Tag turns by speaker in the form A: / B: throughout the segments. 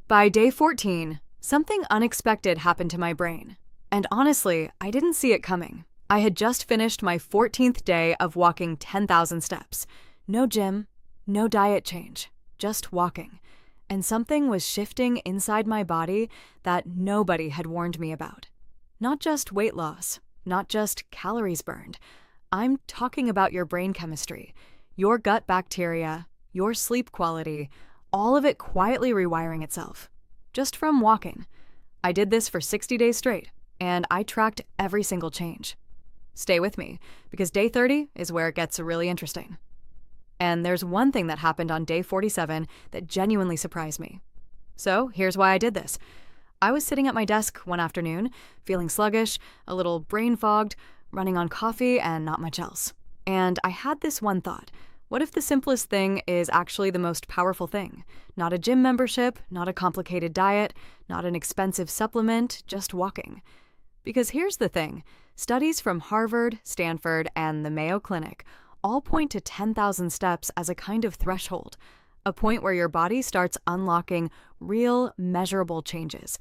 A: By day 14, something unexpected happened to my brain. And honestly, I didn't see it coming. I had just finished my 14th day of walking 10,000 steps. No gym, no diet change, just walking. And something was shifting inside my body that nobody had warned me about. Not just weight loss, not just calories burned. I'm talking about your brain chemistry, your gut bacteria, your sleep quality, all of it quietly rewiring itself. Just from walking. I did this for 60 days straight, and I tracked every single change. Stay with me, because day 30 is where it gets really interesting. And there's one thing that happened on day 47 that genuinely surprised me. So here's why I did this. I was sitting at my desk one afternoon, feeling sluggish, a little brain fogged, running on coffee and not much else. And I had this one thought. What if the simplest thing is actually the most powerful thing? Not a gym membership, not a complicated diet, not an expensive supplement, just walking. Because here's the thing. Studies from Harvard, Stanford, and the Mayo Clinic all point to 10,000 steps as a kind of threshold, a point where your body starts unlocking real, measurable changes.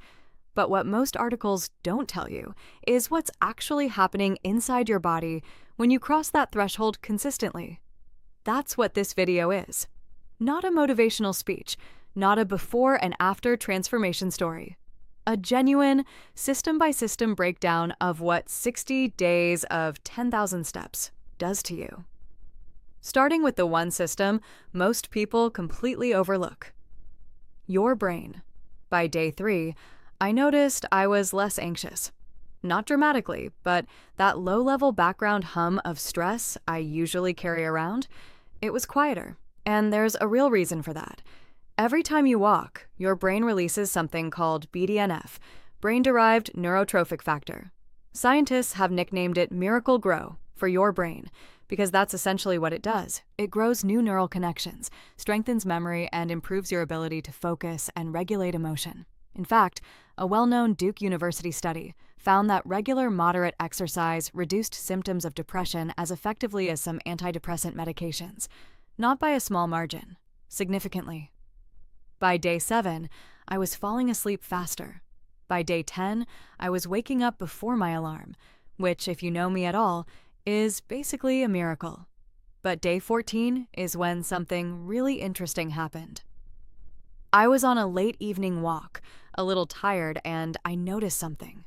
A: But what most articles don't tell you is what's actually happening inside your body when you cross that threshold consistently. That's what this video is. Not a motivational speech, not a before and after transformation story. A genuine, system-by-system breakdown of what 60 days of 10,000 steps does to you. Starting with the one system most people completely overlook. Your brain. By day 3, I noticed I was less anxious. Not dramatically, but that low-level background hum of stress I usually carry around, it was quieter, and there's a real reason for that. Every time you walk, your brain releases something called BDNF, brain-derived neurotrophic factor. Scientists have nicknamed it Miracle Grow for your brain, because that's essentially what it does. It grows new neural connections, strengthens memory, and improves your ability to focus and regulate emotion. In fact, a well-known Duke University study found that regular moderate exercise reduced symptoms of depression as effectively as some antidepressant medications. Not by a small margin, significantly. By day 7, I was falling asleep faster. By day 10, I was waking up before my alarm, which, if you know me at all, is basically a miracle. But day 14 is when something really interesting happened. I was on a late evening walk, a little tired, and I noticed something.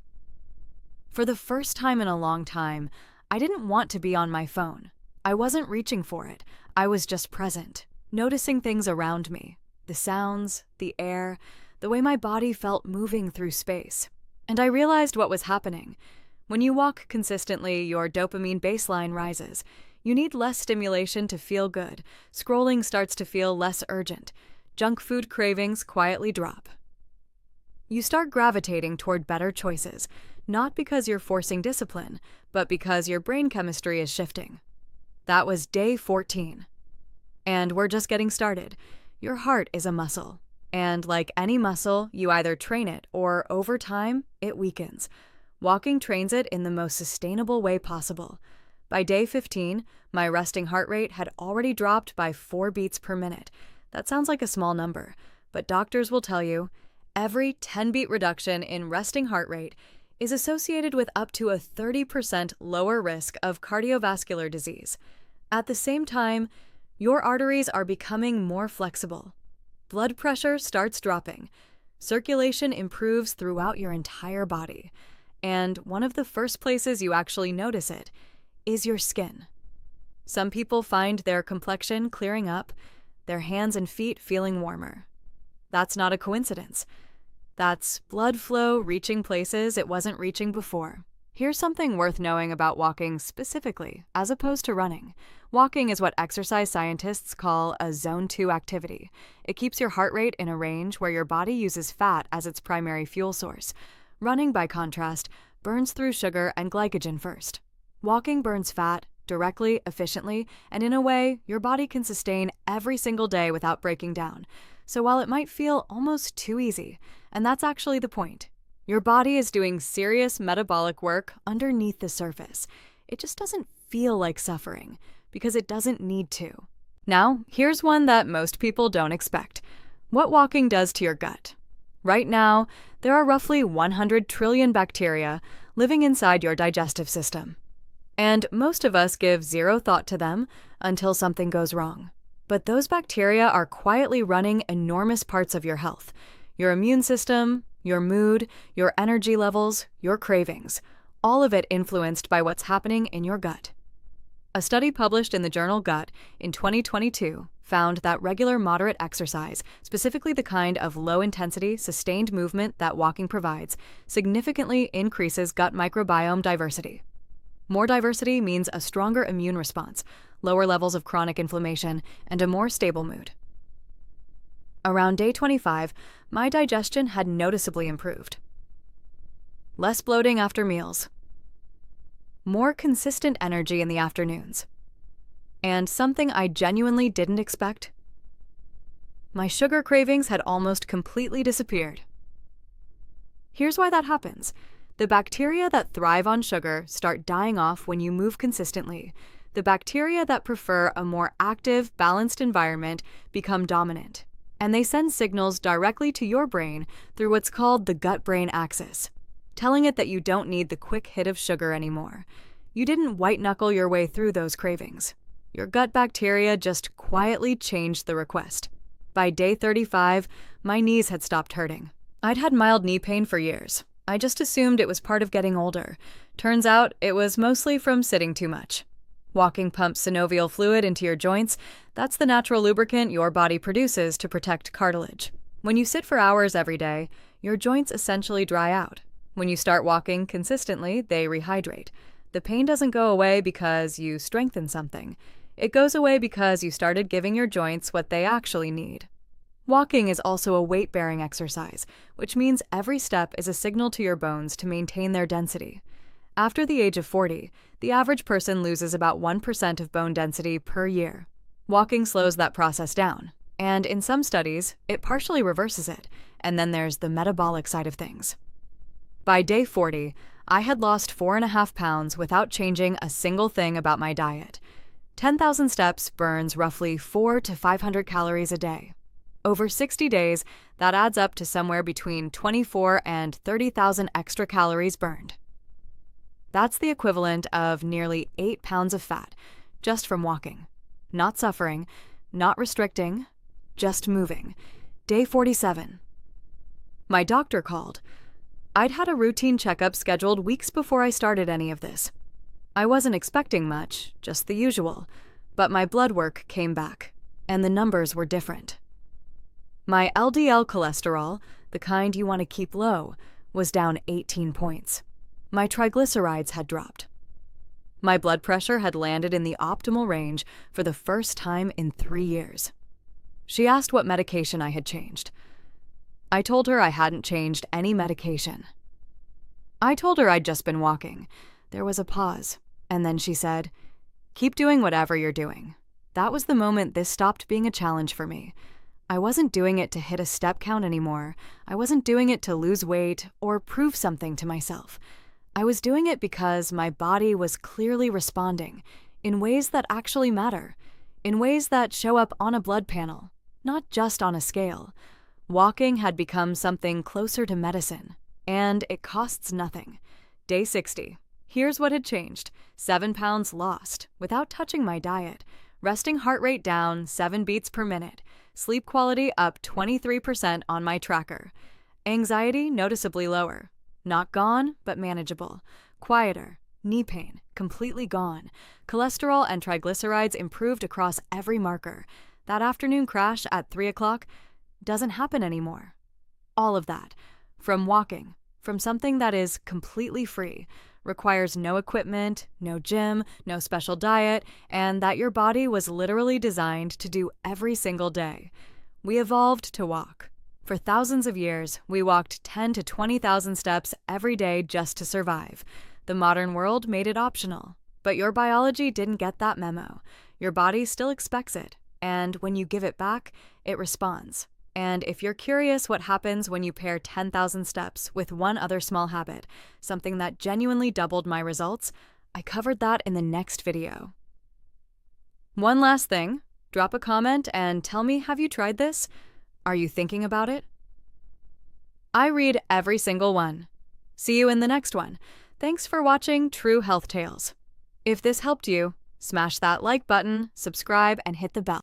A: For the first time in a long time, I didn't want to be on my phone. I wasn't reaching for it. I was just present, noticing things around me. The sounds, the air, the way my body felt moving through space. And I realized what was happening. When you walk consistently, your dopamine baseline rises. You need less stimulation to feel good. Scrolling starts to feel less urgent. Junk food cravings quietly drop. You start gravitating toward better choices, not because you're forcing discipline, but because your brain chemistry is shifting. That was day 14. And we're just getting started. Your heart is a muscle. And like any muscle, you either train it or, over time, it weakens. Walking trains it in the most sustainable way possible. By day 15, my resting heart rate had already dropped by 4 beats per minute. That sounds like a small number, but doctors will tell you every 10-beat reduction in resting heart rate is associated with up to a 30% lower risk of cardiovascular disease. At the same time, your arteries are becoming more flexible. Blood pressure starts dropping. Circulation improves throughout your entire body. And one of the first places you actually notice it is your skin. Some people find their complexion clearing up, their hands and feet feeling warmer. That's not a coincidence. That's blood flow reaching places it wasn't reaching before. Here's something worth knowing about walking specifically, as opposed to running. Walking is what exercise scientists call a Zone 2 activity. It keeps your heart rate in a range where your body uses fat as its primary fuel source. Running, by contrast, burns through sugar and glycogen first. Walking burns fat directly, efficiently, and in a way your body can sustain every single day without breaking down. So while it might feel almost too easy, and that's actually the point, your body is doing serious metabolic work underneath the surface. It just doesn't feel like suffering, because it doesn't need to. Now, here's one that most people don't expect. What walking does to your gut. Right now, there are roughly 100 trillion bacteria living inside your digestive system. And most of us give zero thought to them until something goes wrong. But those bacteria are quietly running enormous parts of your health: your immune system, your mood, your energy levels, your cravings, all of it influenced by what's happening in your gut. A study published in the journal Gut in 2022 found that regular moderate exercise, specifically the kind of low-intensity, sustained movement that walking provides, significantly increases gut microbiome diversity. More diversity means a stronger immune response, lower levels of chronic inflammation, and a more stable mood. Around day 25, my digestion had noticeably improved. Less bloating after meals. More consistent energy in the afternoons. And something I genuinely didn't expect: my sugar cravings had almost completely disappeared. Here's why that happens. The bacteria that thrive on sugar start dying off when you move consistently. The bacteria that prefer a more active, balanced environment become dominant, and they send signals directly to your brain through what's called the gut-brain axis, telling it that you don't need the quick hit of sugar anymore. You didn't white-knuckle your way through those cravings. Your gut bacteria just quietly changed the request. By day 35, my knees had stopped hurting. I'd had mild knee pain for years. I just assumed it was part of getting older. Turns out it was mostly from sitting too much. Walking pumps synovial fluid into your joints. That's the natural lubricant your body produces to protect cartilage. When you sit for hours every day, your joints essentially dry out. When you start walking consistently, they rehydrate. The pain doesn't go away because you strengthen something. It goes away because you started giving your joints what they actually need. Walking is also a weight-bearing exercise, which means every step is a signal to your bones to maintain their density. After the age of 40, the average person loses about 1% of bone density per year. Walking slows that process down, and in some studies, it partially reverses it, and then there's the metabolic side of things. By day 40, I had lost 4.5 pounds without changing a single thing about my diet. 10,000 steps burns roughly 400 to 500 calories a day. Over 60 days, that adds up to somewhere between 24 and 30,000 extra calories burned. That's the equivalent of nearly 8 pounds of fat, just from walking. Not suffering, not restricting, just moving. Day 47. My doctor called. I'd had a routine checkup scheduled weeks before I started any of this. I wasn't expecting much, just the usual, but my blood work came back, and the numbers were different. My LDL cholesterol, the kind you want to keep low, was down 18 points. My triglycerides had dropped. My blood pressure had landed in the optimal range for the first time in 3 years. She asked what medication I had changed. I told her I hadn't changed any medication. I told her I'd just been walking. There was a pause, and then she said, "Keep doing whatever you're doing." That was the moment this stopped being a challenge for me. I wasn't doing it to hit a step count anymore. I wasn't doing it to lose weight or prove something to myself. I was doing it because my body was clearly responding in ways that actually matter, in ways that show up on a blood panel, not just on a scale. Walking had become something closer to medicine, and it costs nothing. Day 60. Here's what had changed. 7 pounds lost without touching my diet. Resting heart rate down 7 beats per minute. Sleep quality up 23% on my tracker. Anxiety noticeably lower. Not gone, but manageable. Quieter. Knee pain completely gone. Cholesterol and triglycerides improved across every marker. That afternoon crash at 3 o'clock doesn't happen anymore. All of that, from walking, from something that is completely free, requires no equipment, no gym, no special diet, and that your body was literally designed to do every single day. We evolved to walk. For thousands of years, we walked 10 to 20,000 steps every day just to survive. The modern world made it optional, but your biology didn't get that memo. Your body still expects it, and when you give it back, it responds. And if you're curious what happens when you pair 10,000 steps with one other small habit, something that genuinely doubled my results, I covered that in the next video. One last thing, drop a comment and tell me, have you tried this? Are you thinking about it? I read every single one. See you in the next one. Thanks for watching True Health Tales. If this helped you, smash that like button, subscribe, and hit the bell.